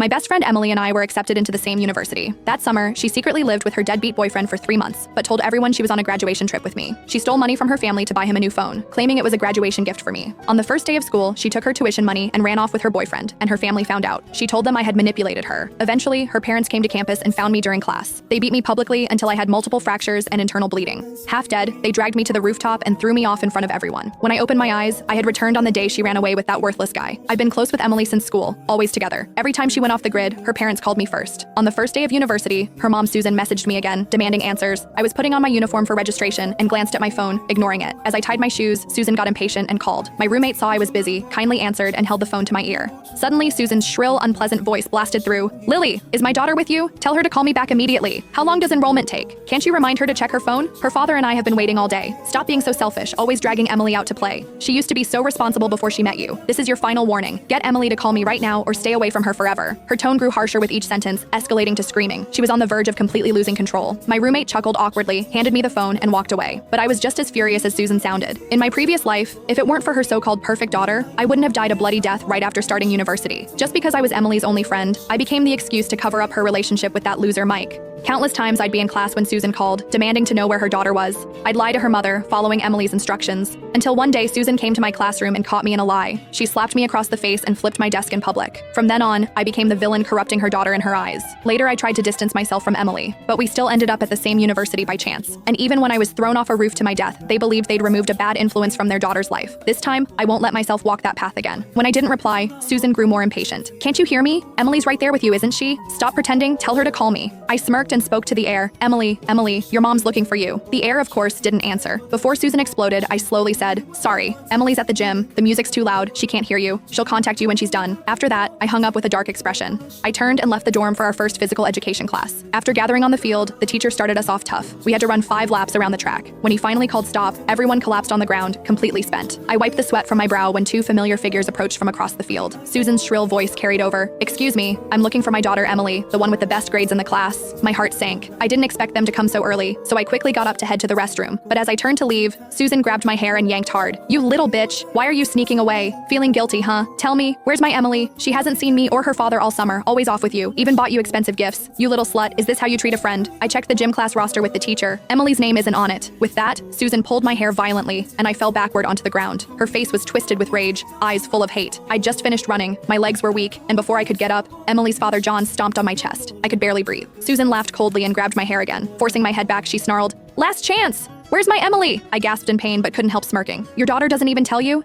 My best friend Emily and I were accepted into the same university. That summer, she secretly lived with her deadbeat boyfriend for 3 months, but told everyone she was on a graduation trip with me. She stole money from her family to buy him a new phone, claiming it was a graduation gift for me. On the first day of school, she took her tuition money and ran off with her boyfriend, and her family found out. She told them I had manipulated her. Eventually, her parents came to campus and found me during class. They beat me publicly until I had multiple fractures and internal bleeding. Half dead, they dragged me to the rooftop and threw me off in front of everyone. When I opened my eyes, I had returned on the day she ran away with that worthless guy. I've been close with Emily since school, always together. Every time she went off the grid, her parents called me first. On the first day of university, her mom Susan messaged me again, demanding answers. I was putting on my uniform for registration and glanced at my phone, ignoring it. As I tied my shoes, Susan got impatient and called. My roommate saw I was busy, kindly answered and held the phone to my ear. Suddenly, Susan's shrill, unpleasant voice blasted through. "Lily, is my daughter with you? Tell her to call me back immediately. How long does enrollment take? Can't you remind her to check her phone? Her father and I have been waiting all day. Stop being so selfish, always dragging Emily out to play. She used to be so responsible before she met you. This is your final warning. Get Emily to call me right now or stay away from her forever." Her tone grew harsher with each sentence, escalating to screaming. She was on the verge of completely losing control. My roommate chuckled awkwardly, handed me the phone, and walked away. But I was just as furious as Susan sounded. In my previous life, if it weren't for her so-called perfect daughter, I wouldn't have died a bloody death right after starting university. Just because I was Emily's only friend, I became the excuse to cover up her relationship with that loser Mike. Countless times I'd be in class when Susan called, demanding to know where her daughter was. I'd lie to her mother, following Emily's instructions. Until one day Susan came to my classroom and caught me in a lie. She slapped me across the face and flipped my desk in public. From then on, I became the villain corrupting her daughter in her eyes. Later I tried to distance myself from Emily, but we still ended up at the same university by chance. And even when I was thrown off a roof to my death, they believed they'd removed a bad influence from their daughter's life. This time, I won't let myself walk that path again. When I didn't reply, Susan grew more impatient. "Can't you hear me? Emily's right there with you, isn't she? Stop pretending, tell her to call me." I smirked and spoke to the air. "Emily, Emily, your mom's looking for you." The air, of course, didn't answer. Before Susan exploded, I slowly said, "Sorry, Emily's at the gym. The music's too loud. She can't hear you. She'll contact you when she's done." After that, I hung up with a dark expression. I turned and left the dorm for our first physical education class. After gathering on the field, the teacher started us off tough. We had to run 5 laps around the track. When he finally called stop, everyone collapsed on the ground, completely spent. I wiped the sweat from my brow when 2 familiar figures approached from across the field. Susan's shrill voice carried over. "Excuse me, I'm looking for my daughter Emily, the one with the best grades in the class." My heart sank. I didn't expect them to come so early, so I quickly got up to head to the restroom. But as I turned to leave, Susan grabbed my hair and yanked hard. "You little bitch, why are you sneaking away? Feeling guilty, huh? Tell me, where's my Emily? She hasn't seen me or her father all summer, always off with you, even bought you expensive gifts. You little slut, is this how you treat a friend?" I checked the gym class roster with the teacher. Emily's name isn't on it. With that, Susan pulled my hair violently, and I fell backward onto the ground. Her face was twisted with rage, eyes full of hate. I'd just finished running, my legs were weak, and before I could get up, Emily's father John stomped on my chest. I could barely breathe. Susan laughed coldly and grabbed my hair again. Forcing my head back, she snarled, "Last chance! Where's my Emily?" I gasped in pain but couldn't help smirking. "Your daughter doesn't even tell you?"